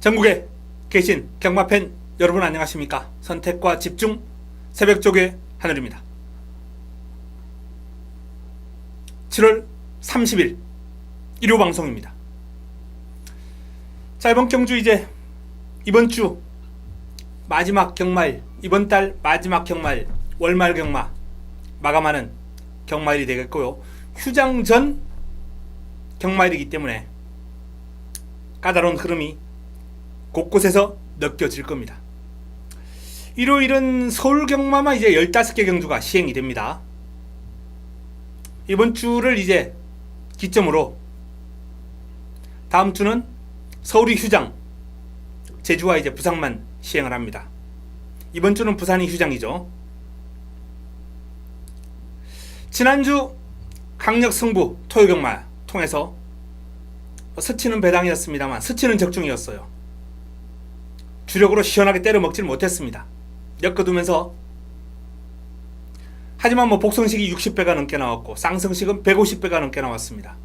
전국에 계신 경마팬 여러분 안녕하십니까? 선택과 집중 새벽쪽의 하늘입니다. 7월 30일 일요 방송입니다. 자, 이번 경주 이제 이번 주 마지막 경마일, 이번 달 마지막 경마일 월말 경마 마감하는 경마일이 되겠고요. 휴장 전 경마일이기 때문에 까다로운 흐름이 곳곳에서 느껴질 겁니다. 일요일은 서울 경마만 이제 15개 경주가 시행이 됩니다. 이번 주를 이제 기점으로 다음 주는 서울이 휴장, 제주와 이제 부산만 시행을 합니다. 이번 주는 부산이 휴장이죠. 지난주 강력 승부 토요 경마 통해서 스치는 배당이었습니다만 스치는 적중이었어요. 주력으로 시원하게 때려 먹지를 못했습니다. 엮어두면서 하지만 복성식이 60배가 넘게 나왔고 쌍성식은 150배가 넘게 나왔습니다.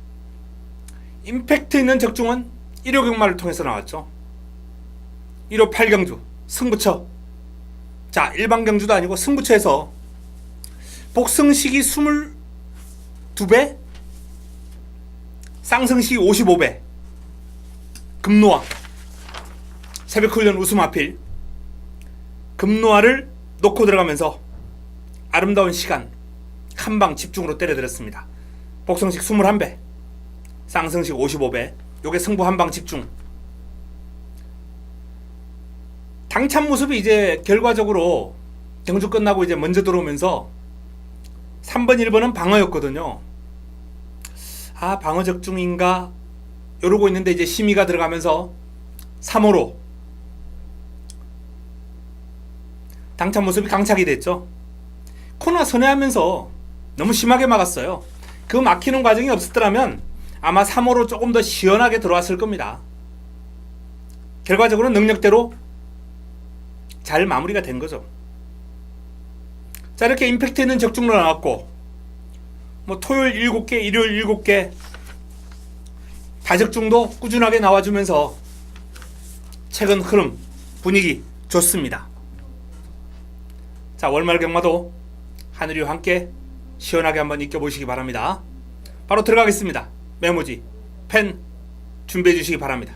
임팩트 있는 적중은 1호 경마를 통해서 나왔죠. 1호 8경주 승부처, 자 일반 경주도 아니고 승부처에서 복성식이 22배, 쌍성식이 55배, 금노아 새벽훈련 우승 마필 금노아를 놓고 들어가면서 아름다운 시간 한방 집중으로 때려들었습니다. 복성식 21배, 쌍성식 55배, 요게 승부 한방 집중. 당찬 모습이 이제 결과적으로 경주 끝나고 이제 먼저 들어오면서 3번 1번은 방어였거든요. 아, 방어 적중인가 이러고 있는데 이제 심의가 들어가면서 3호로 당찬 모습이 강착이 됐죠. 코너 선회하면서 너무 심하게 막았어요. 그 막히는 과정이 없었더라면 아마 3호로 조금 더 시원하게 들어왔을 겁니다. 결과적으로 능력대로 잘 마무리가 된 거죠. 자, 이렇게 임팩트 있는 적중로 나왔고 토요일 7개, 일요일 7개 다적중도 꾸준하게 나와주면서 최근 흐름 분위기 좋습니다. 자, 월말 경마도 하늘이와 함께 시원하게 한번 익혀보시기 바랍니다. 바로 들어가겠습니다. 메모지, 펜 준비해 주시기 바랍니다.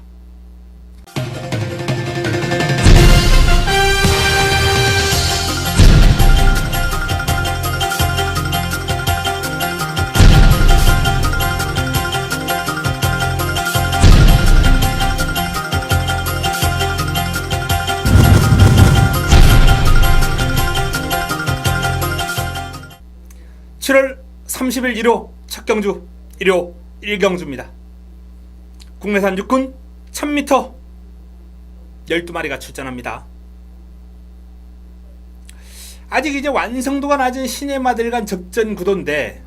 (7월 30일) 1호 첫 경주 일요 1경주입니다. 국내산 육군 1000m 12마리가 출전합니다. 아직 이제 완성도가 낮은 신의 마들 간 적전 구도인데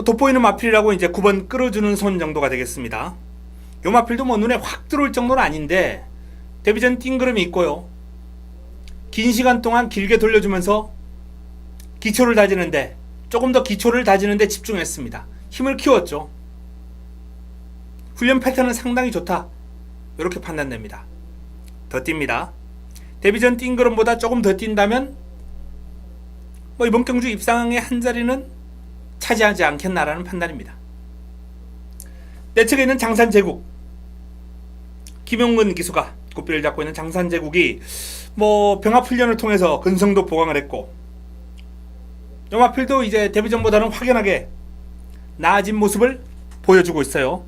돋보이는 마필이라고 이제 9번 끌어주는 손 정도가 되겠습니다. 요 마필도 눈에 확 들어올 정도는 아닌데 데뷔전 띵그름이 있고요. 긴 시간 동안 길게 돌려주면서 기초를 다지는데 조금 더 기초를 다지는데 집중했습니다. 힘을 키웠죠. 훈련 패턴은 상당히 좋다, 이렇게 판단됩니다. 더 뜁니다. 데뷔전 띵그럼보다 조금 더 뛴다면 이번 경주 입상의 한 자리는 차지하지 않겠나라는 판단입니다. 내측에 있는 장산제국 김용근 기수가 고삐를 잡고 있는 장산제국이 병합훈련을 통해서 근성도 보강을 했고 요마필도 이제 데뷔전보다는 확연하게 나아진 모습을 보여주고 있어요.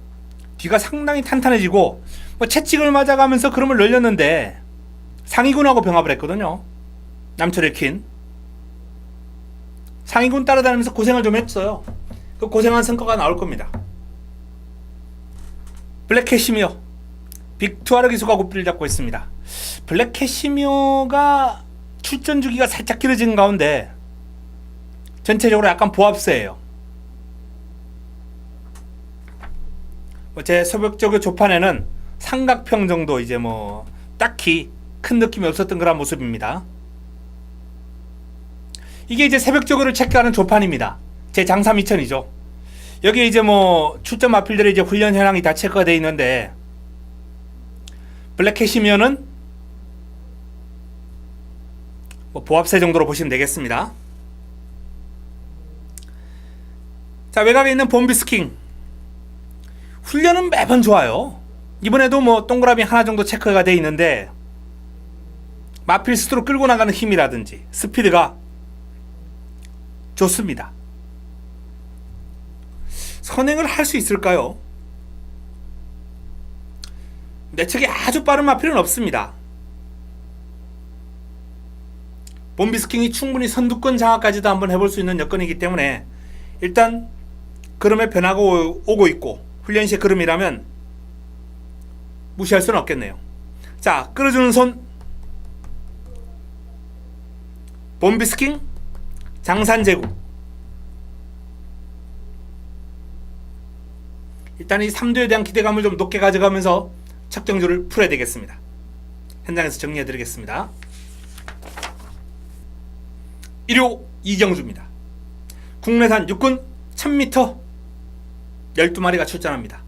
뒤가 상당히 탄탄해지고 채찍을 맞아가면서 그름을 늘렸는데 상위군하고 병합을 했거든요. 남철의 킨 상위군 따라다니면서 고생을 좀 했어요. 그 고생한 성과가 나올 겁니다. 블랙캐시미어 빅투아르 기수가 고삐를 잡고 있습니다. 블랙캐시미어가 출전 주기가 살짝 길어진 가운데 전체적으로 약간 보합세예요. 제 새벽적의 조판에는 삼각평 정도 이제 딱히 큰 느낌이 없었던 그런 모습입니다. 이게 이제 새벽적으로 체크하는 조판입니다. 제 장삼 2000이죠. 여기 이제 출전 마필들의 이제 훈련 현황이 다 체크가 되어 있는데 블랙캣이면은 뭐 보합세 정도로 보시면 되겠습니다. 자, 외곽에 있는 봄비스킹 훈련은 매번 좋아요. 이번에도 뭐 동그라미 하나 정도 체크가 돼 있는데 마필스트로 끌고 나가는 힘이라든지 스피드가 좋습니다. 선행을 할 수 있을까요? 내측에 아주 빠른 마필은 없습니다. 봄비스킹이 충분히 선두권 장악까지도 한번 해볼 수 있는 여건이기 때문에 일단 걸음의 변화가 오고 있고 훈련 시의 걸음이라면 무시할 수는 없겠네요. 자, 끌어주는 손 봄비스킹 장산제구. 일단 이 3도에 대한 기대감을 좀 높게 가져가면서 척정주를 풀어야 되겠습니다. 현장에서 정리해 드리겠습니다. 1호 이경주입니다. 국내산 육군 1000m 12마리가 출전합니다.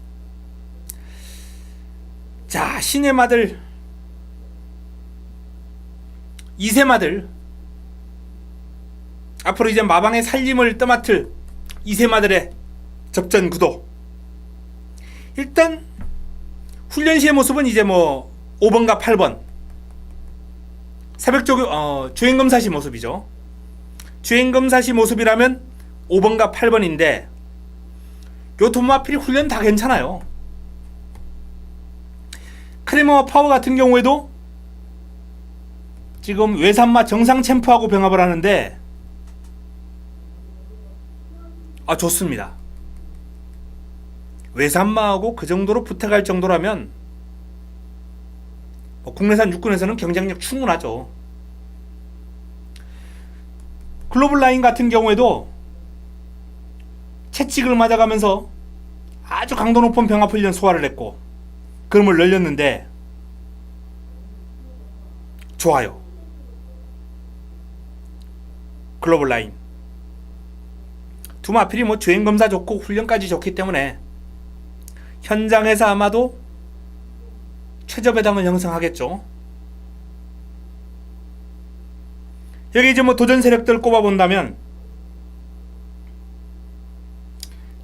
자, 신의 마들 2세 마들 앞으로 이제 마방의 살림을 떠맡을 2세 마들의 접전 구도. 일단 훈련 시의 모습은 이제 뭐 5번과 8번 새벽 주행검사 시 모습이죠. 주행검사 시 모습이라면 5번과 8번인데 요 도마필이 훈련 다 괜찮아요. 크레머와 파워 같은 경우에도 지금 외산마 정상 챔프하고 병합을 하는데 좋습니다. 외산마하고 그 정도로 부탁할 정도라면 국내산 육군에서는 경쟁력 충분하죠. 글로벌 라인 같은 경우에도 채찍을 맞아가면서 아주 강도 높은 병합 훈련 소화를 했고 그름을 늘렸는데 좋아요. 글로벌 라인 두 마필이 뭐 주행검사 좋고 훈련까지 좋기 때문에 현장에서 아마도 최저배당을 형성하겠죠. 여기 이제 뭐 도전 세력들 꼽아본다면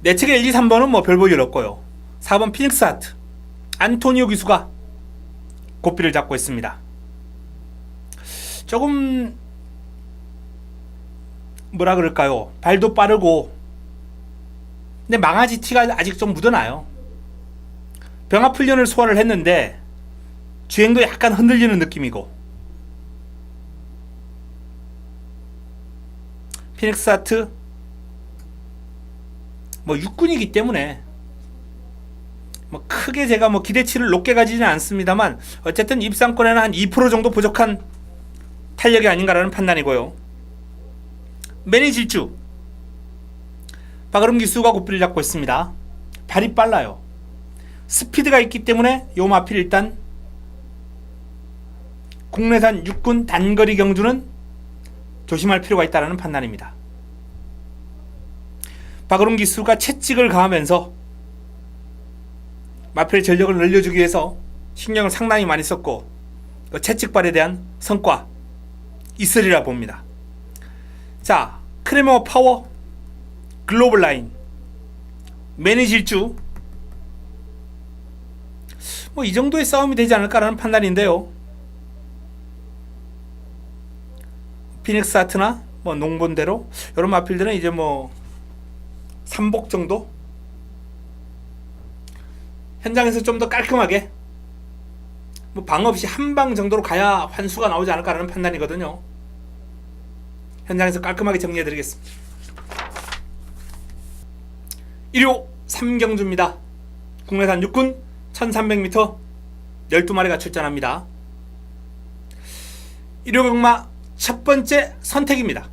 내 측의 1, 2, 3번은 뭐 별 볼 일 없고요. 4번 피닉스 하트 안토니오 기수가 고삐를 잡고 있습니다. 조금 뭐라 그럴까요? 발도 빠르고 근데 망아지 티가 아직 좀 묻어나요. 병합 훈련을 소화를 했는데 주행도 약간 흔들리는 느낌이고 피닉스 하트 뭐 육군이기 때문에 뭐 크게 제가 뭐 기대치를 높게 가지는 않습니다만 어쨌든 입상권에는 한 2% 정도 부족한 탄력이 아닌가라는 판단이고요. 매니 질주 박으름 기수가 고삐를 잡고 있습니다. 발이 빨라요. 스피드가 있기 때문에 요 마필 일단 국내산 육군 단거리 경주는 조심할 필요가 있다는 판단입니다. 박으름 기수가 채찍을 가하면서 마필의 전력을 늘려주기 위해서 신경을 상당히 많이 썼고 그 채찍발에 대한 성과 있으리라 봅니다. 자, 크레머 파워 글로벌 라인 매니 질주 뭐 이 정도의 싸움이 되지 않을까라는 판단인데요. 피닉스 하트나 뭐 농본대로 이런 마필들은 이제 뭐 3복 정도 현장에서 좀 더 깔끔하게 뭐 방 없이 한 방 정도로 가야 환수가 나오지 않을까라는 판단이거든요. 현장에서 깔끔하게 정리해 드리겠습니다. 1호 3경주입니다. 국내산 육군 1300m 12마리가 출전합니다. 1호 경마 첫 번째 선택입니다.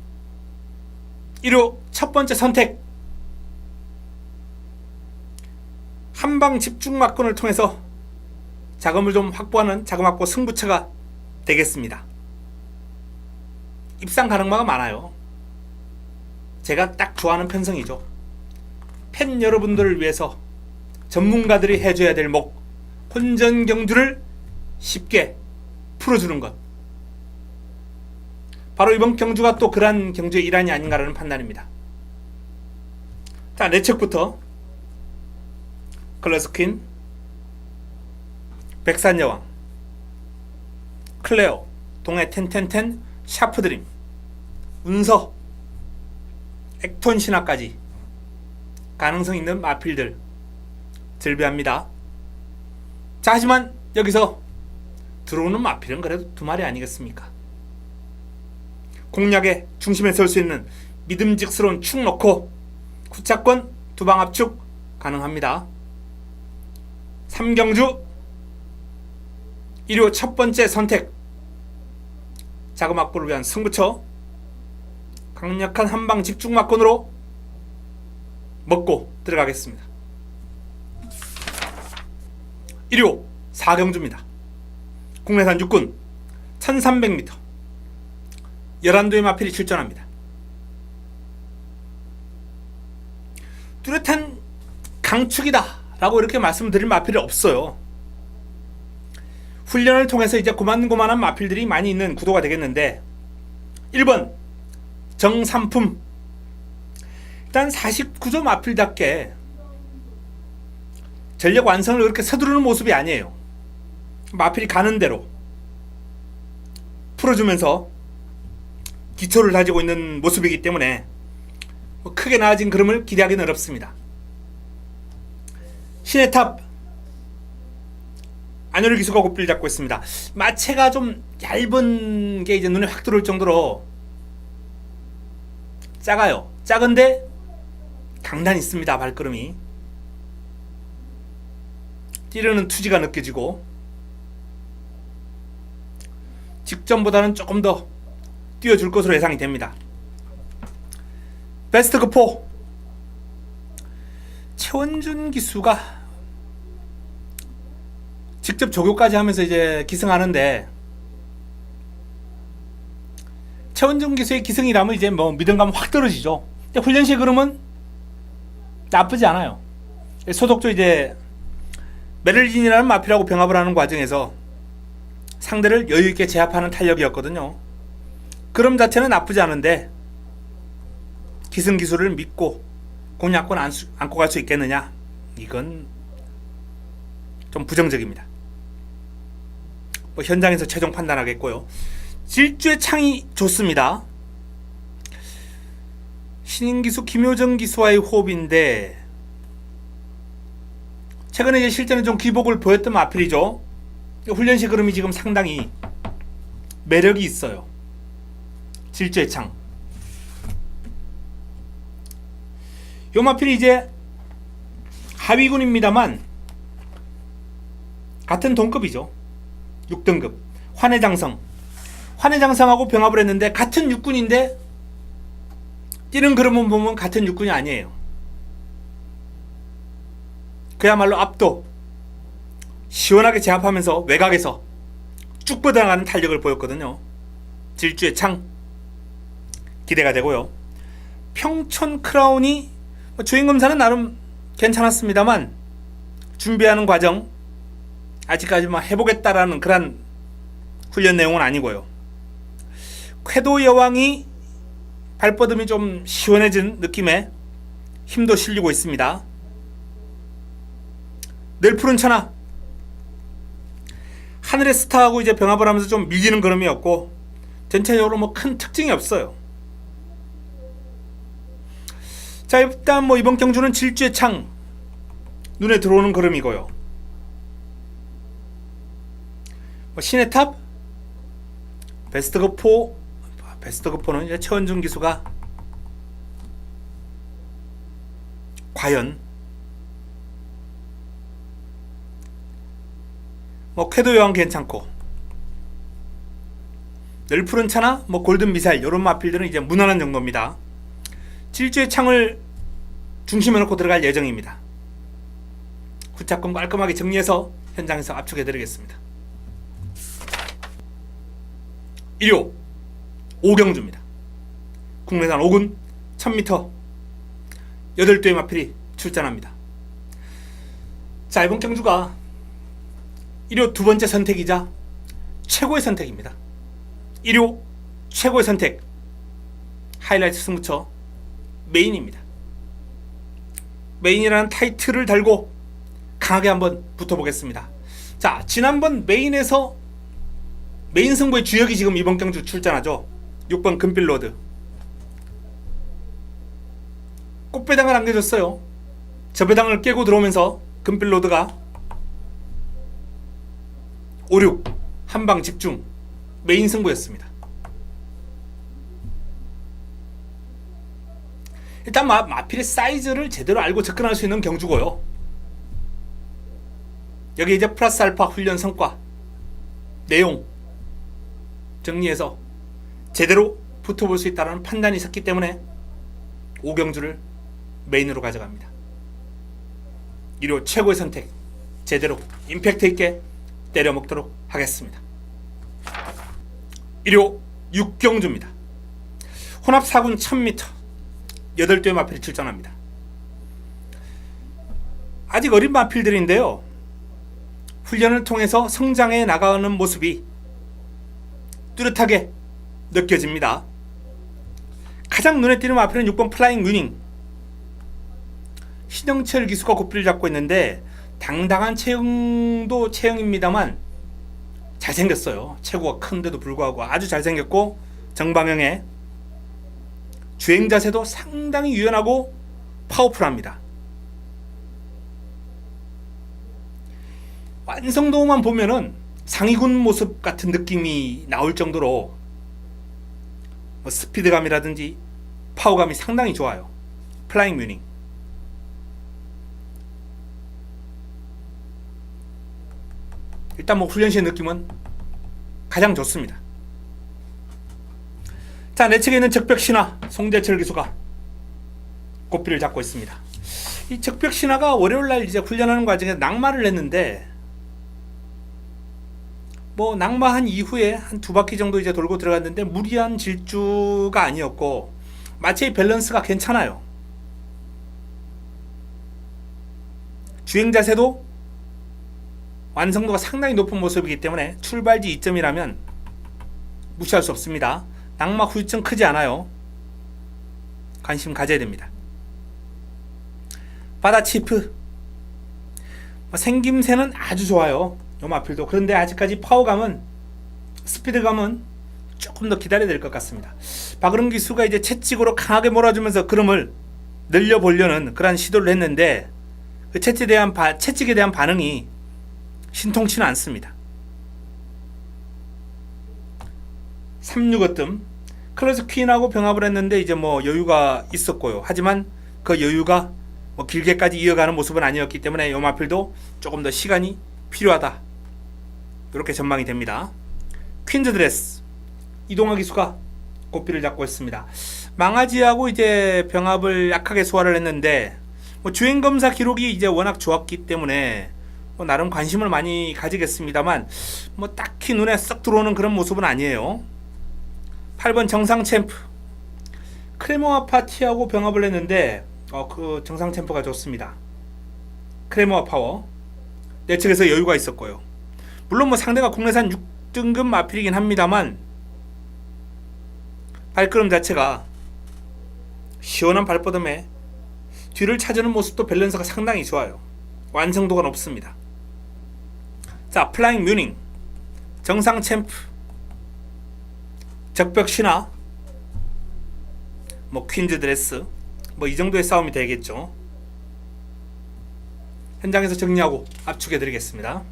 1호 첫 번째 선택 한방 집중 막권을 통해서 자금을 좀 확보하는 자금 확보 승부처가 되겠습니다. 입상 가능마가 많아요. 제가 딱 좋아하는 편성이죠. 팬 여러분들을 위해서 전문가들이 해줘야 될 목 혼전 경주를 쉽게 풀어주는 것. 바로 이번 경주가 또 그러한 경주의 일환이 아닌가라는 판단입니다. 자, 내측부터 클래스퀸, 백산여왕, 클레오, 동해 텐텐텐, 샤프드림, 운서, 액톤 신화까지 가능성 있는 마필들 즐비합니다. 자, 하지만 여기서 들어오는 마필은 그래도 두 마리 아니겠습니까? 공략의 중심에 설 수 있는 믿음직스러운 축 넣고 후차권 두방 압축 가능합니다. 3경주 1호 첫 번째 선택, 자금 확보를 위한 승부처, 강력한 한방 집중 막권으로 먹고 들어가겠습니다. 1호 4경주입니다. 국내산 육군 1300m 11도의 마필이 출전합니다. 뚜렷한 강축이다 라고 이렇게 말씀드릴 마필이 없어요. 훈련을 통해서 이제 고만고만한 마필들이 많이 있는 구도가 되겠는데, 1번 정삼품. 일단 49조 마필답게 전력 완성을 그렇게 서두르는 모습이 아니에요. 마필이 가는 대로 풀어주면서 기초를 다지고 있는 모습이기 때문에 크게 나아진 그림을 기대하기는 어렵습니다. 신의 탑 안효를 기수가 고삐를 잡고 있습니다. 마체가 좀 얇은 게 이제 눈에 확 들어올 정도로 작아요. 작은데 강단 있습니다. 발걸음이 뛰려는 투지가 느껴지고, 직전보다는 조금 더 뛰어줄 것으로 예상이 됩니다. 베스트 급포 최원준 기수가 직접 조교까지 하면서 이제 기승하는데, 최원준 기수의 기승이라면 이제 뭐 믿음감 확 떨어지죠. 근데 훈련실 그림은 나쁘지 않아요. 소속조 이제 메를린이라는 마필하고 병합을 하는 과정에서 상대를 여유있게 제압하는 탄력이었거든요. 그럼 자체는 나쁘지 않은데 기승 기술을 믿고 공략권 안고 갈 수 있겠느냐? 이건 좀 부정적입니다. 뭐 현장에서 최종 판단하겠고요. 질주의 창이 좋습니다. 신인 기수 김효정 기수와의 호흡인데, 최근에 이제 실제는 좀 기복을 보였던 마필이죠. 훈련실 그림이 지금 상당히 매력이 있어요. 질주의 창. 요 마필이 이제 하위군입니다만 같은 동급이죠. 6등급 환해장성. 환해장성하고 병합을 했는데 같은 육군인데 뛰는 그림을 보면 같은 육군이 아니에요. 그야말로 압도, 시원하게 제압하면서 외곽에서 쭉 뻗어나가는 탄력을 보였거든요. 질주의 창 기대가 되고요. 평촌 크라운이 주인검사는 나름 괜찮았습니다만 준비하는 과정 아직까지 막 해보겠다라는 그런 훈련 내용은 아니고요. 쾌도 여왕이 발뻗음이 좀 시원해진 느낌에 힘도 실리고 있습니다. 늘 푸른 천하 하늘의 스타하고 이제 병합을 하면서 좀 밀리는 그림이었고, 전체적으로 뭐 큰 특징이 없어요. 자, 일단 뭐 이번 경주는 질주의 창 눈에 들어오는 그림이고요. 뭐 신의 탑 베스트 급포는 이제 최원준 기수가 과연 뭐 쾌도 여왕 괜찮고, 늘 푸른 차나 뭐 골든 미사일 이런 마필들은 이제 무난한 정도입니다. 질주의 창을 중심에 놓고 들어갈 예정입니다. 후차권 깔끔하게 정리해서 현장에서 압축해드리겠습니다. 1호 5경주입니다. 국내산 5군 1000m 8대의 마필이 출전합니다. 자, 이번 경주가 1호 두 번째 선택이자 최고의 선택입니다. 1호 최고의 선택, 하이라이트 승부처 메인입니다. 메인이라는 타이틀을 달고 강하게 한번 붙어보겠습니다. 자, 지난번 메인에서 메인 승부의 주역이 지금 이번 경주 출전하죠. 6번 금빌로드. 꽃배당을 안겨줬어요. 저 배당을 깨고 들어오면서 금빌로드가 5, 6 한방 집중 메인 승부였습니다. 일단 마필의 사이즈를 제대로 알고 접근할 수 있는 경주고요. 여기 이제 플러스 알파 훈련 성과 내용 정리해서 제대로 붙어볼 수 있다는 판단이 있었기 때문에 5경주를 메인으로 가져갑니다. 1호 최고의 선택 제대로 임팩트 있게 때려먹도록 하겠습니다. 1호 6경주입니다. 혼합 4군 1000m 8대의 마필이 출전합니다. 아직 어린 마필들인데요. 훈련을 통해서 성장해 나가는 모습이 뚜렷하게 느껴집니다. 가장 눈에 띄는 마필은 6번 플라잉 뮤닝. 신영철 기수가 고삐를 잡고 있는데 당당한 체형도 체형입니다만 잘생겼어요. 체구가 큰데도 불구하고 아주 잘생겼고 정방형의 주행 자세도 상당히 유연하고 파워풀합니다. 완성도만 보면은 상위군 모습 같은 느낌이 나올 정도로 스피드감이라든지 파워감이 상당히 좋아요. 플라잉 뮤닝. 일단 훈련 시의 느낌은 가장 좋습니다. 자, 내 측에 있는 적벽신화 송재철 기수가 고삐를 잡고 있습니다. 이 적벽신화가 월요일날 이제 훈련하는 과정에 낙마를 했는데 낙마한 이후에 한 2바퀴 정도 이제 돌고 들어갔는데 무리한 질주가 아니었고 마치 밸런스가 괜찮아요. 주행 자세도 완성도가 상당히 높은 모습이기 때문에 출발지 2점이라면 무시할 수 없습니다. 낙마 후유증 크지 않아요. 관심 가져야 됩니다. 바다 치프 생김새는 아주 좋아요. 요 마필도. 그런데 아직까지 파워감은 스피드감은 조금 더 기다려야 될 것 같습니다. 박은웅 기수가 이제 채찍으로 강하게 몰아주면서 그름을 늘려보려는 그런 시도를 했는데 그 채찍에 대한 반응이 신통치는 않습니다. 36어뜸 클로즈 퀸하고 병합을 했는데 이제 여유가 있었고요. 하지만 그 여유가 길게까지 이어가는 모습은 아니었기 때문에 요 마필도 조금 더 시간이 필요하다. 이렇게 전망이 됩니다. 퀸즈 드레스 이동화 기수가 고삐를 잡고 있습니다. 망아지하고 이제 병합을 약하게 소화를 했는데 주행 검사 기록이 이제 워낙 좋았기 때문에 나름 관심을 많이 가지겠습니다만 딱히 눈에 썩 들어오는 그런 모습은 아니에요. 8번 정상 챔프 크레모아 파티하고 병합을 했는데 그 정상 챔프가 좋습니다. 크레모아 파워 내 측에서 여유가 있었고요. 물론 상대가 국내산 6등급 마필이긴 합니다만 발걸음 자체가 시원한 발버듬에 뒤를 찾는 모습도 밸런스가 상당히 좋아요. 완성도가 높습니다. 자, 플라잉 뮤닝 정상 챔프 적벽 신화 퀸즈 드레스 이 정도의 싸움이 되겠죠. 현장에서 정리하고 압축해 드리겠습니다.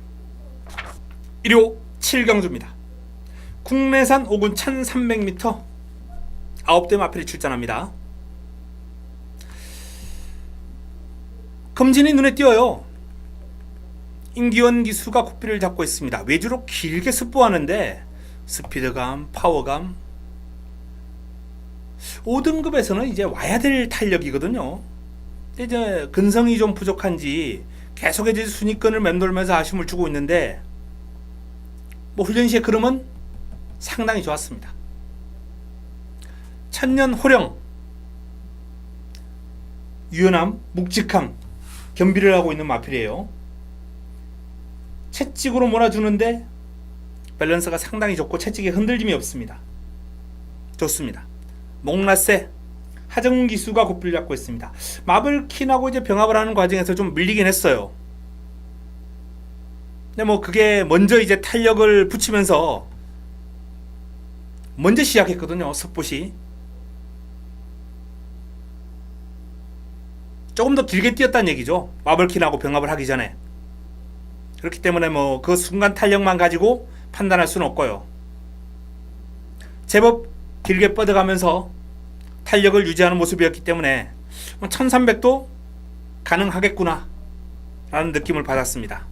1호 7경주입니다. 국내산 5군 1300m 9대 마필이 출전합니다. 검진이 눈에 띄어요. 임기원 기수가 고삐를 잡고 있습니다. 외주로 길게 습보하는데 스피드감, 파워감 5등급에서는 이제 와야 될 탄력이거든요. 이제 근성이 좀 부족한지 계속 이제 순위권을 맴돌면서 아쉬움을 주고 있는데 훈련 시의 흐름은 상당히 좋았습니다. 천년 호령 유연함, 묵직함 겸비를 하고 있는 마필이에요. 채찍으로 몰아주는데 밸런스가 상당히 좋고 채찍에 흔들림이 없습니다. 좋습니다. 몽라세 하정훈 기수가 고삐를 잡고 있습니다. 마블킨하고 이제 병합을 하는 과정에서 좀 밀리긴 했어요. 근데 뭐 그게 먼저 이제 탄력을 붙이면서 먼저 시작했거든요. 스폿이 조금 더 길게 뛰었다는 얘기죠. 마블킨하고 병합을 하기 전에. 그렇기 때문에 뭐 그 순간 탄력만 가지고 판단할 수는 없고요. 제법 길게 뻗어가면서 탄력을 유지하는 모습이었기 때문에 1300도 가능하겠구나 라는 느낌을 받았습니다.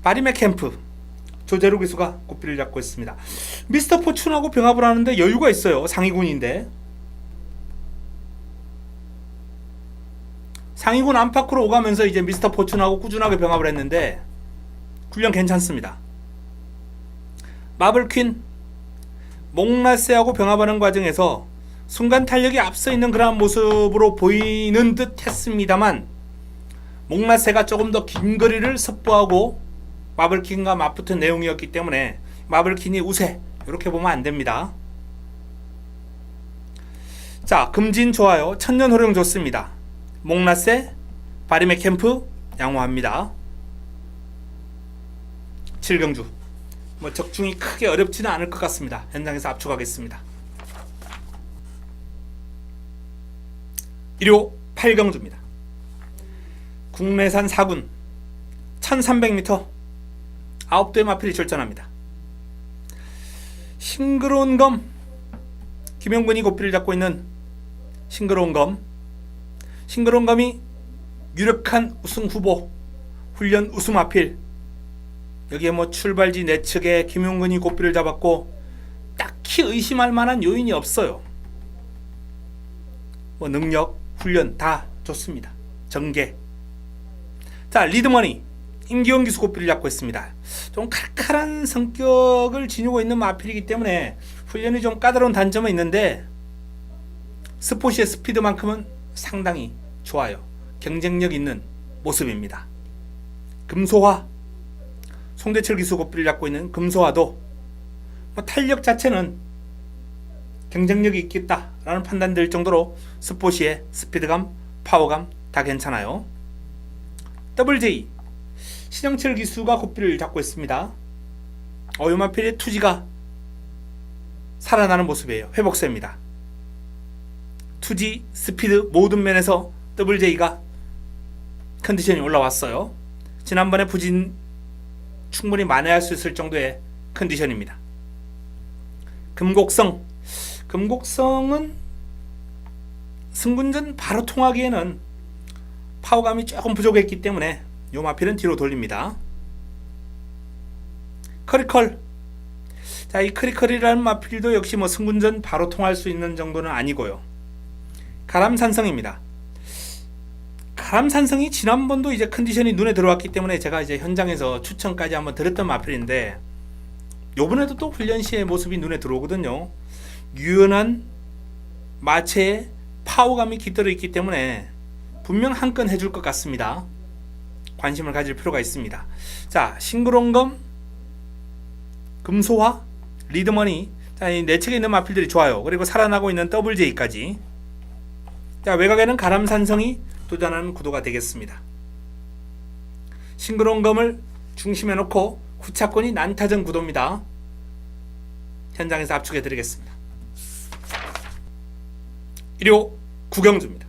바리메 캠프 조재루 기수가 고삐를 잡고 있습니다. 미스터 포춘하고 병합을 하는데 여유가 있어요. 상위군인데 상위군 안팎으로 오가면서 이제 미스터 포춘하고 꾸준하게 병합을 했는데 훈련 괜찮습니다. 마블퀸 몽라세하고 병합하는 과정에서 순간 탄력이 앞서 있는 그런 모습으로 보이는 듯 했습니다만 몽라세가 조금 더 긴 거리를 섭부하고 마블킨과 맞붙은 내용이었기 때문에 마블킨이 우세 이렇게 보면 안됩니다. 자, 금진 좋아요. 천년호령 좋습니다. 몽라세 바리메 캠프 양호합니다. 7경주 뭐 적중이 크게 어렵지는 않을 것 같습니다. 현장에서 압축하겠습니다. 1호 8경주입니다. 국내산 4군 1300m 9대의 마필이 출전합니다. 싱그러운 검 김영근이 고삐를 잡고 있는 싱그러운 검. 싱그러운 검이 유력한 우승 후보 훈련 우승 마필. 여기에 뭐 출발지 내측에 김용근이 고삐를 잡았고 딱히 의심할 만한 요인이 없어요. 뭐 능력, 훈련 다 좋습니다. 전개. 자, 리드머니 임기원 기수 고삐를 잡고 있습니다. 좀 칼칼한 성격을 지니고 있는 마필이기 때문에 훈련이 좀 까다로운 단점은 있는데 스포시의 스피드만큼은 상당히 좋아요. 경쟁력 있는 모습입니다. 금소화 송대철 기수 고삐를 잡고 있는 금소화도 뭐 탄력 자체는 경쟁력이 있겠다라는 판단 될 정도로 스포시의 스피드감, 파워감 다 괜찮아요. WJ 신영철 기수가 고삐를 잡고 있습니다. 요마필의 투지가 살아나는 모습이에요. 회복세입니다. 투지, 스피드 모든 면에서 WJ가 컨디션이 올라왔어요. 지난번에 부진 충분히 만회할 수 있을 정도의 컨디션입니다. 금곡성은 승군전 바로 통하기에는 파워감이 조금 부족했기 때문에 요 마필은 뒤로 돌립니다. 커리컬. 자, 이 커리컬이라는 마필도 역시 뭐 승군전 바로 통할 수 있는 정도는 아니고요. 가람산성입니다. 가람산성이 지난번도 이제 컨디션이 눈에 들어왔기 때문에 제가 이제 현장에서 추천까지 한번 드렸던 마필인데 요번에도 또 훈련 시의 모습이 눈에 들어오거든요. 유연한 마체에 파워감이 깃들어 있기 때문에 분명 한 건 해줄 것 같습니다. 관심을 가질 필요가 있습니다. 자, 싱그러운검, 금소화, 리드머니. 자, 이 내측에 있는 마필들이 좋아요. 그리고 살아나고 있는 WJ까지. 자, 외곽에는 가람산성이 도전하는 구도가 되겠습니다. 싱그러운검을 중심에 놓고 후차권이 난타전 구도입니다. 현장에서 압축해 드리겠습니다. 1호 구경주입니다.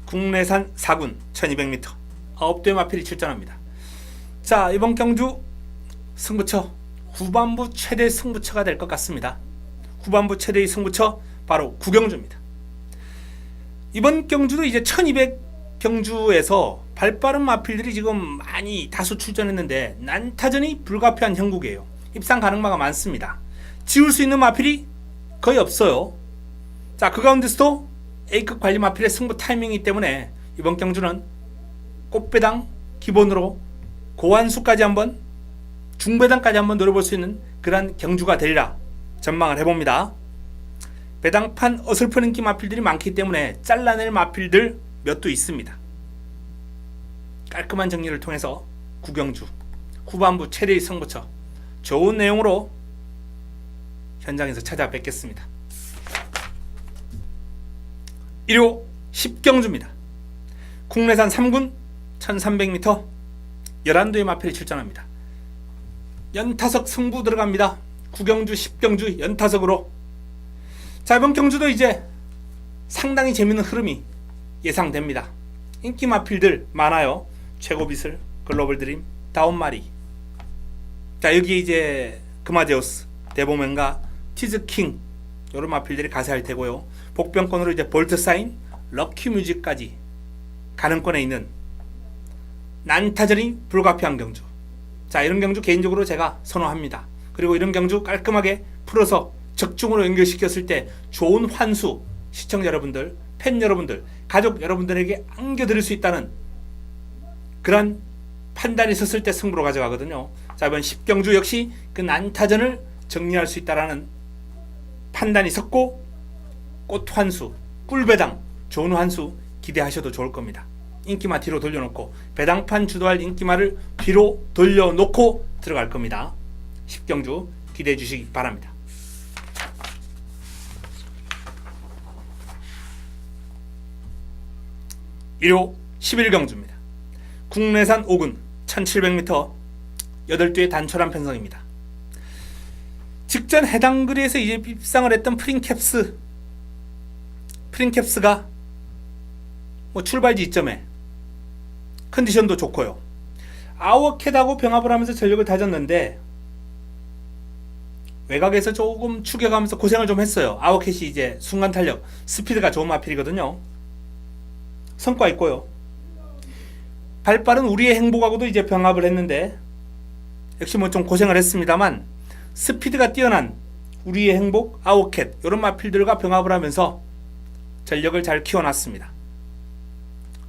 국내산 4군 1200m 9대 마필이 출전합니다. 자, 이번 경주 승부처 후반부 최대 승부처가 될 것 같습니다. 후반부 최대의 승부처 바로 구경주입니다. 이번 경주도 이제 1200 경주에서 발빠른 마필들이 지금 많이 다수 출전했는데 난타전이 불가피한 형국이에요. 입상 가능마가 많습니다. 지울 수 있는 마필이 거의 없어요. 자, 그 가운데서도 A급 관리 마필의 승부 타이밍이기 때문에 이번 경주는 꽃배당 기본으로 고환수까지 한번 중배당까지 한번 노려볼 수 있는 그런 경주가 되리라 전망을 해봅니다. 배당판 어설픈 인기 마필들이 많기 때문에 잘라낼 마필들 몇 도 있습니다. 깔끔한 정리를 통해서 구경주 후반부 최대의 승부처 좋은 내용으로 현장에서 찾아뵙겠습니다. 1호 10경주입니다. 국내산 3군 1300m 11도의 마필이 출전합니다. 연타석 승부 들어갑니다. 9경주 10경주 연타석으로. 자, 이번 경주도 이제 상당히 재밌는 흐름이 예상됩니다. 인기 마필들 많아요. 최고비슬, 글로벌드림, 다운마리. 자, 여기 이제 금화제우스, 데보맨과 티즈킹 이런 마필들이 가세할 테고요. 복병권으로 이제 볼트사인, 럭키뮤직까지 가능권에 있는 난타전이 불가피한 경주. 자, 이런 경주 개인적으로 제가 선호합니다. 그리고 이런 경주 깔끔하게 풀어서 적중으로 연결시켰을 때 좋은 환수, 시청자 여러분들, 팬 여러분들, 가족 여러분들에게 안겨드릴 수 있다는 그런 판단이 섰을 때 승부로 가져가거든요. 자, 이번 10경주 역시 그 난타전을 정리할 수 있다라는 판단이 섰고, 꽃 환수, 꿀배당, 좋은 환수 기대하셔도 좋을 겁니다. 인기마 뒤로 돌려놓고 배당판 주도할 인기마를 뒤로 돌려놓고 들어갈 겁니다. 10경주 기대해 주시기 바랍니다. 1호 11경주입니다. 국내산 5군 1700m 8두의 단촐한 편성입니다. 직전 해당 거리에서 이제 입상을 했던 프린캡스가 뭐 출발지 이점에 컨디션도 좋고요. 아워캣하고 병합을 하면서 전력을 다졌는데 외곽에서 조금 추격하면서 고생을 좀 했어요. 아워캣이 이제 순간 탄력, 스피드가 좋은 마필이거든요. 성과 있고요. 발빠른 우리의 행복하고도 이제 병합을 했는데 역시 뭐 좀 고생을 했습니다만 스피드가 뛰어난 우리의 행복, 아워캣 이런 마필들과 병합을 하면서 전력을 잘 키워놨습니다.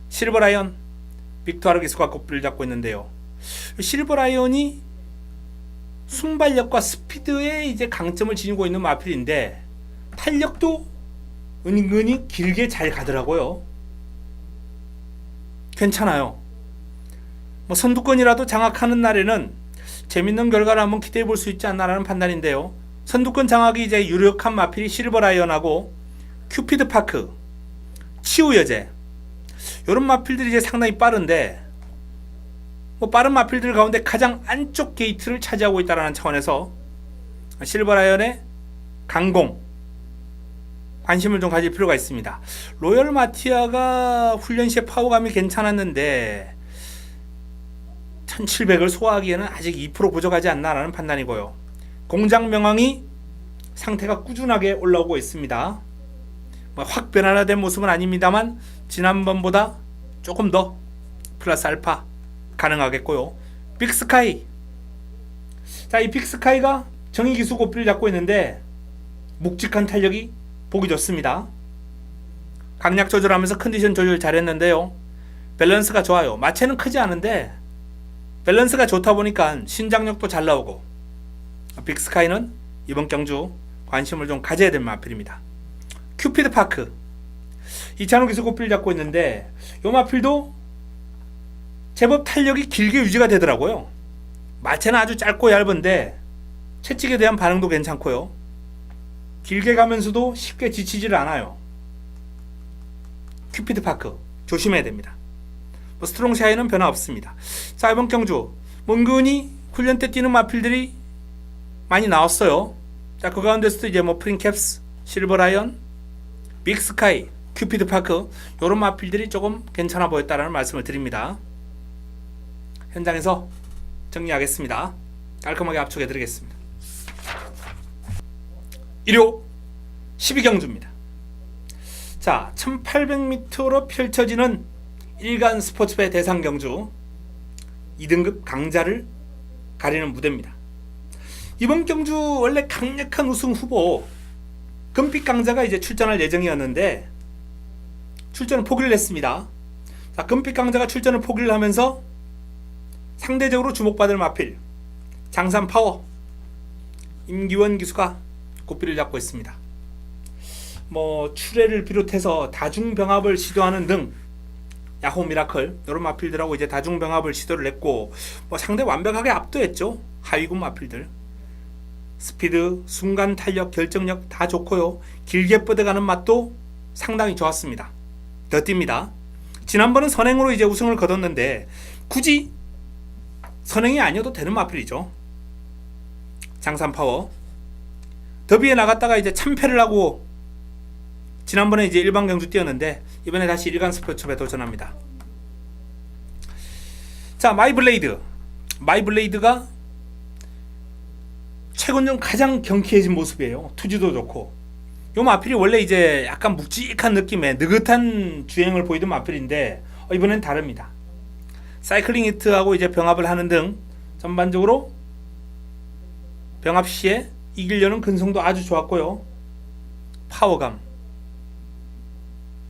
실버라이언, 빅토르 기수가 꽃불을 잡고 있는데요. 실버라이언이 순발력과 스피드에 이제 강점을 지니고 있는 마필인데 탄력도 은근히 길게 잘 가더라고요. 괜찮아요. 뭐 선두권이라도 장악하는 날에는 재밌는 결과를 한번 기대해 볼 수 있지 않나라는 판단인데요. 선두권 장악이 이제 유력한 마필이 실버라이언하고 큐피드 파크, 치우 여제 이런 마필들이 이제 상당히 빠른데 뭐 빠른 마필들 가운데 가장 안쪽 게이트를 차지하고 있다는 차원에서 실버라이언의 강공 관심을 좀 가질 필요가 있습니다. 로열 마티아가 훈련 시에 파워감이 괜찮았는데 1700을 소화하기에는 아직 2% 부족하지 않나라는 판단이고요. 공장 명왕이 상태가 꾸준하게 올라오고 있습니다. 뭐 확 변화된 모습은 아닙니다만 지난번보다 조금 더 플러스 알파 가능하겠고요. 빅스카이, 자, 이 빅스카이가 정의기수 고삐를 잡고 있는데 묵직한 탄력이 보기 좋습니다. 강약 조절하면서 컨디션 조절 잘했는데요. 밸런스가 좋아요. 마체는 크지 않은데 밸런스가 좋다 보니까 신장력도 잘 나오고 빅스카이는 이번 경주 관심을 좀 가져야 될 마필입니다. 큐피드 파크, 이찬호 기수 고삐를 잡고 있는데 이 마필도 제법 탄력이 길게 유지가 되더라고요. 마체는 아주 짧고 얇은데 채찍에 대한 반응도 괜찮고요. 길게 가면서도 쉽게 지치지를 않아요. 큐피드 파크 조심해야 됩니다. 뭐 스트롱샤이는 변화 없습니다. 자, 이번 경주 은근히 훈련 때 뛰는 마필들이 많이 나왔어요. 자, 그 가운데서도 이제 뭐 프린캡스, 실버라이언, 빅스카이, 큐피드 파크 이런 마필들이 조금 괜찮아 보였다는 말씀을 드립니다. 현장에서 정리하겠습니다. 깔끔하게 압축해 드리겠습니다. 1호 12경주입니다. 자, 1800m로 펼쳐지는 일간 스포츠배 대상 경주 2등급 강자를 가리는 무대입니다. 이번 경주 원래 강력한 우승 후보 금빛 강자가 이제 출전할 예정이었는데 출전을 포기를 했습니다. 자, 금빛 강자가 출전을 포기를 하면서 상대적으로 주목받을 마필 장산 파워 임기원 기수가 고삐를 잡고 있습니다. 뭐 출애를 비롯해서 다중병합을 시도하는 등 야호 미라클 이런 마필들하고 이제 다중병합을 시도를 했고 뭐 상대 완벽하게 압도했죠. 하위군 마필들. 스피드, 순간 탄력, 결정력 다 좋고요. 길게 뻗어가는 맛도 상당히 좋았습니다. 더 뜁니다. 지난번은 선행으로 이제 우승을 거뒀는데 굳이 선행이 아니어도 되는 마필이죠. 장산 파워. 더비에 나갔다가 이제 참패를 하고 지난번에 이제 일반 경주 뛰었는데 이번에 다시 일간 스포츠업에 도전합니다. 자, 마이블레이드. 마이블레이드가 최근 좀 가장 경쾌해진 모습이에요. 투지도 좋고. 요 마필이 원래 이제 약간 묵직한 느낌의 느긋한 주행을 보이던 마필인데 이번엔 다릅니다. 사이클링 히트하고 이제 병합을 하는 등 전반적으로 병합 시에 이기려는 근성도 아주 좋았고요. 파워감,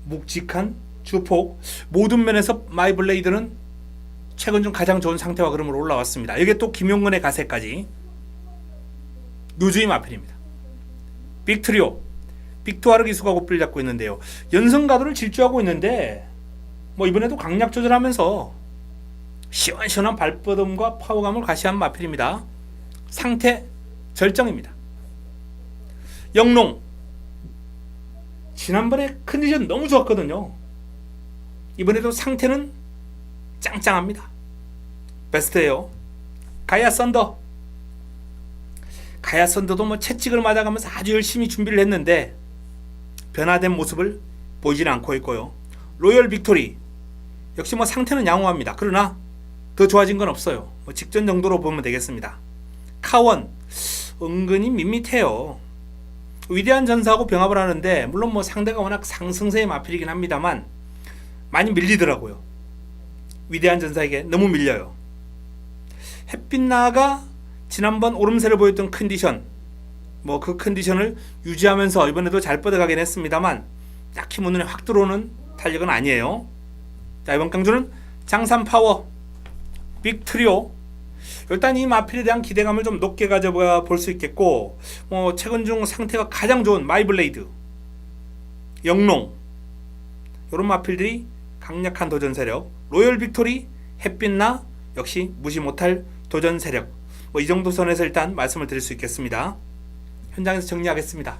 묵직한 주폭, 모든 면에서 마이블레이드는 최근 중 가장 좋은 상태와 그름으로 올라왔습니다. 이게 또 김용근의 가세까지 요주의 마필입니다. 빅트리오, 빅투아르 기수가 고삐를 잡고 있는데요. 연승가도를 질주하고 있는데 뭐 이번에도 강약 조절하면서 시원시원한 발뻗음과 파워감을 가시한 마필입니다. 상태 절정입니다. 영농, 지난번에 컨디션 너무 좋았거든요. 이번에도 상태는 짱짱합니다. 베스트예요. 가야 썬더. 가야 썬더도 뭐 채찍을 맞아가면서 아주 열심히 준비를 했는데 변화된 모습을 보이지는 않고 있고요. 로열 빅토리 역시 뭐 상태는 양호합니다. 그러나 더 좋아진 건 없어요. 뭐 직전 정도로 보면 되겠습니다. 카원 은근히 밋밋해요. 위대한 전사하고 병합을 하는데 물론 뭐 상대가 워낙 상승세의 마필이긴 합니다만 많이 밀리더라고요. 위대한 전사에게 너무 밀려요. 햇빛나가 지난번 오름세를 보였던 컨디션, 뭐 그 컨디션을 유지하면서 이번에도 잘 뻗어가긴 했습니다만 딱히 뭐 눈에 확 들어오는 탄력은 아니에요. 자, 이번 강주는 장산 파워, 빅트리오. 일단 이 마필에 대한 기대감을 좀 높게 가져볼 수 있겠고, 뭐 최근 중 상태가 가장 좋은 마이블레이드, 영농 이런 마필들이 강력한 도전 세력, 로열 빅토리, 햇빛나 역시 무시 못할 도전 세력. 뭐 이 정도 선에서 일단 말씀을 드릴 수 있겠습니다. 현장에서 정리하겠습니다.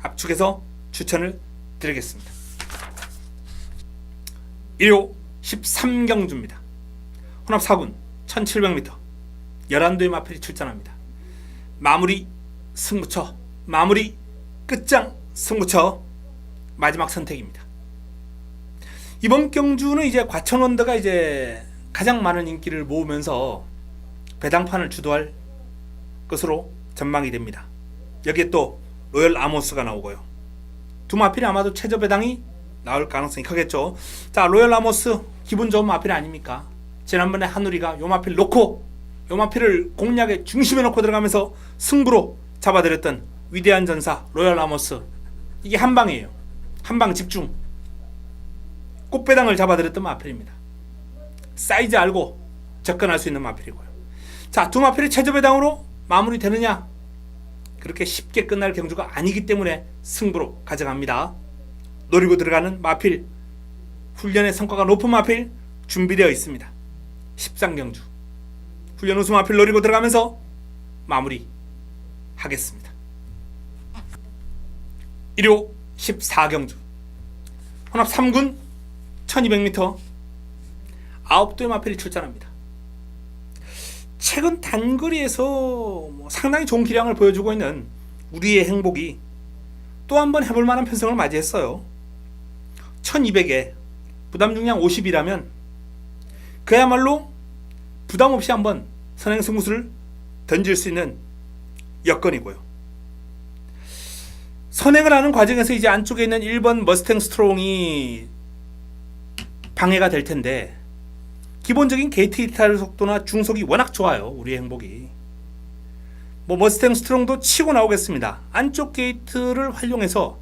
압축해서 추천을 드리겠습니다. 1호 13경주입니다. 혼합 4군 1700m 11도의 마필이 출전합니다. 마무리 승부처, 마무리 끝장 승부처 마지막 선택입니다. 이번 경주는 이제 과천원더가 이제 가장 많은 인기를 모으면서 배당판을 주도할 것으로 전망이 됩니다. 여기에 또 로열 아모스가 나오고요. 두 마필이 아마도 최저 배당이 나올 가능성이 크겠죠. 자, 로열 아모스 기분 좋은 마필 아닙니까? 지난번에 한우리가 요 마필 놓고 요 마필을 공략의 중심에 놓고 들어가면서 승부로 잡아들였던 위대한 전사 로열 아모스. 이게 한방이에요. 한방 집중. 꽃배당을 잡아들였던 마필입니다. 사이즈 알고 접근할 수 있는 마필이고요. 자, 두 마필이 최저 배당으로 마무리되느냐? 그렇게 쉽게 끝날 경주가 아니기 때문에 승부로 가져갑니다. 노리고 들어가는 마필, 훈련의 성과가 높은 마필 준비되어 있습니다. 13경주 훈련 우승 마필 노리고 들어가면서 마무리 하겠습니다. 1호 14경주 혼합 3군 1200m 9도의 마필이 출전합니다. 최근 단거리에서 상당히 좋은 기량을 보여주고 있는 우리의 행복이 또 한 번 해볼 만한 편성을 맞이했어요. 1200에 부담 중량 50이라면 그야말로 부담 없이 한번 선행 승부수를 던질 수 있는 여건이고요. 선행을 하는 과정에서 이제 안쪽에 있는 1번 머스탱 스트롱이 방해가 될 텐데 기본적인 게이트 이탈 속도나 중속이 워낙 좋아요. 우리의 행복이. 뭐 머스탱 스트롱도 치고 나오겠습니다. 안쪽 게이트를 활용해서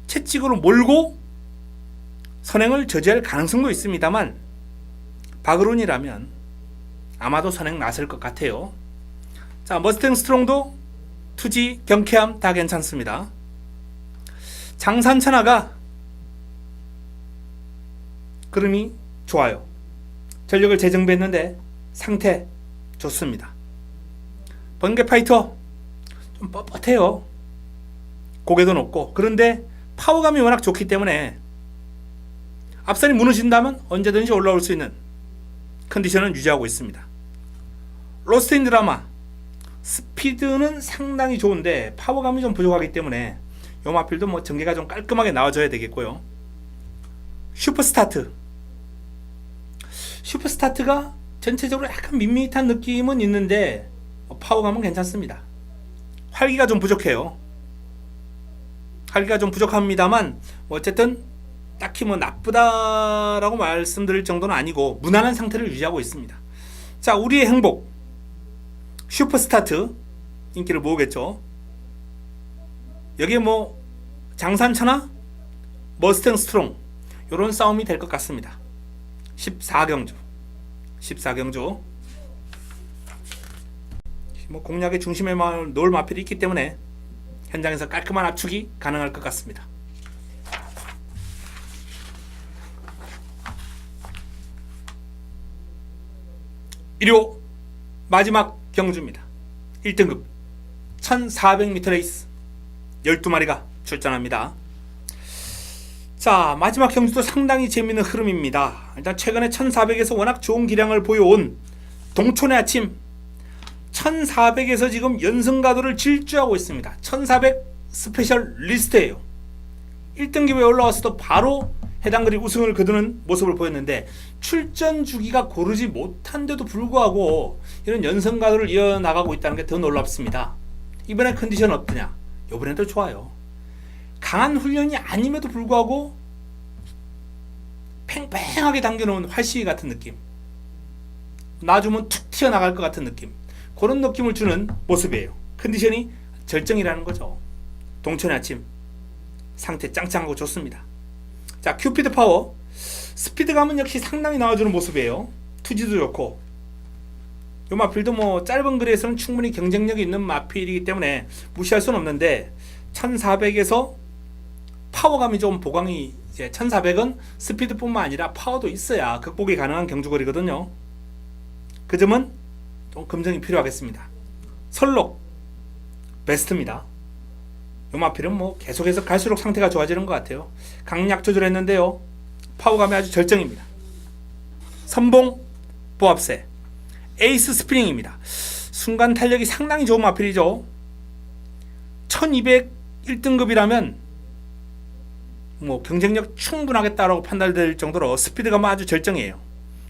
채찍으로 몰고 선행을 저지할 가능성도 있습니다만 박으론이라면 아마도 선행 나설 것 같아요. 자, 머스탱 스트롱도 투지, 경쾌함 다 괜찮습니다. 장산천하가 그름이 좋아요. 전력을 재정비했는데 상태 좋습니다. 번개 파이터 좀 뻣뻣해요. 고개도 높고. 그런데 파워감이 워낙 좋기 때문에 앞선이 무너진다면 언제든지 올라올 수 있는 컨디션은 유지하고 있습니다. 로스트 인 드라마 스피드는 상당히 좋은데 파워감이 좀 부족하기 때문에 요 마필도 뭐 전개가 좀 깔끔하게 나와줘야 되겠고요. 슈퍼스타트가 전체적으로 약간 밋밋한 느낌은 있는데 파워감은 괜찮습니다. 활기가 좀 부족해요. 활기가 좀 부족합니다만 어쨌든 딱히 뭐 나쁘다라고 말씀드릴 정도는 아니고 무난한 상태를 유지하고 있습니다. 자, 우리의 행복 슈퍼스타트 인기를 모으겠죠. 여기에 뭐 장산차나 머스탱 스트롱 이런 싸움이 될 것 같습니다. 14경주 뭐 공략의 중심에 놓을 마필이 있기 때문에 현장에서 깔끔한 압축이 가능할 것 같습니다. 일요 마지막 경주입니다. 1등급 1400m 레이스 12마리가 출전합니다. 자, 마지막 경주도 상당히 재미있는 흐름입니다. 일단 최근에 1400에서 워낙 좋은 기량을 보여온 동촌의 아침 1400에서 지금 연승가도를 질주하고 있습니다. 1400 스페셜 리스트예요. 1등급에 올라와서도 바로 해당 그리 우승을 거두는 모습을 보였는데 출전 주기가 고르지 못한데도 불구하고 이런 연승가도를 이어나가고 있다는 게 더 놀랍습니다. 이번에 컨디션 어떠냐? 이번에도 좋아요. 강한 훈련이 아님에도 불구하고 팽팽하게 당겨놓은 활시위 같은 느낌, 놔주면 툭 튀어나갈 것 같은 느낌, 그런 느낌을 주는 모습이에요. 컨디션이 절정이라는 거죠. 동천의 아침 상태 짱짱하고 좋습니다. 자, 큐피드 파워 스피드감은 역시 상당히 나와주는 모습이에요. 투지도 좋고 요 마필도 뭐 짧은 거리에서는 충분히 경쟁력이 있는 마필이기 때문에 무시할 수는 없는데 1400에서 파워감이 좀 보강이 이제 1400은 스피드뿐만 아니라 파워도 있어야 극복이 가능한 경주거리거든요. 그 점은 좀 검증이 필요하겠습니다. 설록 베스트입니다. 요 마필은 뭐 계속해서 갈수록 상태가 좋아지는 것 같아요. 강약 조절했는데요. 파워감이 아주 절정입니다. 선봉 보합세 에이스 스프링입니다. 순간 탄력이 상당히 좋은 마필이죠. 1200 1등급이라면 뭐 경쟁력 충분하겠다라고 판단될 정도로 스피드감은 아주 절정이에요.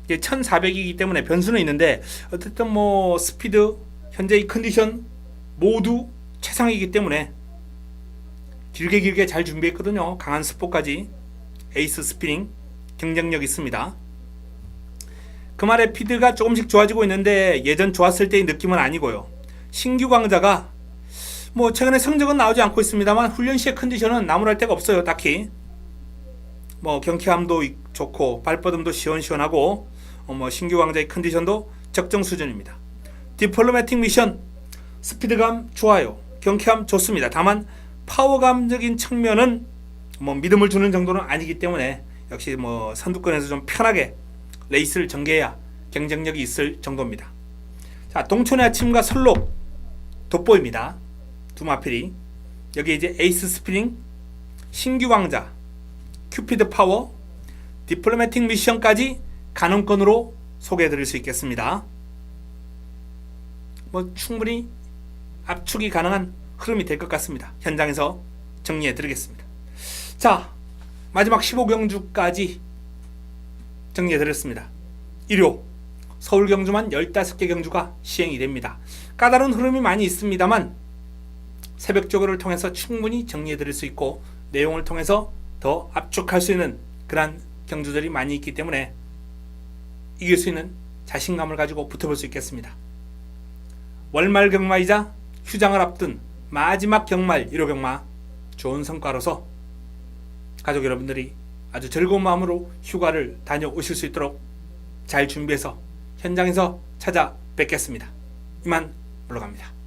이게 1400이기 때문에 변수는 있는데 어쨌든 뭐 스피드 현재 이 컨디션 모두 최상이기 때문에 길게 잘 준비했거든요. 강한 스포까지 에이스 스피링 경쟁력 있습니다. 그 말에 피드가 조금씩 좋아지고 있는데 예전 좋았을 때의 느낌은 아니고요. 신규 강자가 뭐 최근에 성적은 나오지 않고 있습니다만 훈련 시의 컨디션은 나무랄 데가 없어요. 딱히 뭐 경쾌함도 좋고 발버듬도 시원시원하고 뭐 신규 강자의 컨디션도 적정 수준입니다. 디플로매틱 미션 스피드감 좋아요. 경쾌함 좋습니다. 다만 파워감적인 측면은 뭐 믿음을 주는 정도는 아니기 때문에 역시 뭐 선두권에서 좀 편하게 레이스를 전개해야 경쟁력이 있을 정도입니다. 자, 동촌의 아침과 설록 돋보입니다. 두 마필이 여기 이제 에이스 스프링, 신규 왕자, 큐피드 파워, 디플로매틱 미션까지 가능권으로 소개해드릴 수 있겠습니다. 뭐 충분히 압축이 가능한 흐름이 될 것 같습니다. 현장에서 정리해드리겠습니다. 자, 마지막 15경주까지 정리해드렸습니다. 1호 서울 경주만 15개 경주가 시행이 됩니다. 까다로운 흐름이 많이 있습니다만 새벽 조교를 통해서 충분히 정리해드릴 수 있고 내용을 통해서 더 압축할 수 있는 그런 경주들이 많이 있기 때문에 이길 수 있는 자신감을 가지고 붙어볼 수 있겠습니다. 월말 경마이자 휴장을 앞둔 마지막 경말 1호 경마 좋은 성과로서 가족 여러분들이 아주 즐거운 마음으로 휴가를 다녀오실 수 있도록 잘 준비해서 현장에서 찾아뵙겠습니다. 이만 물러갑니다.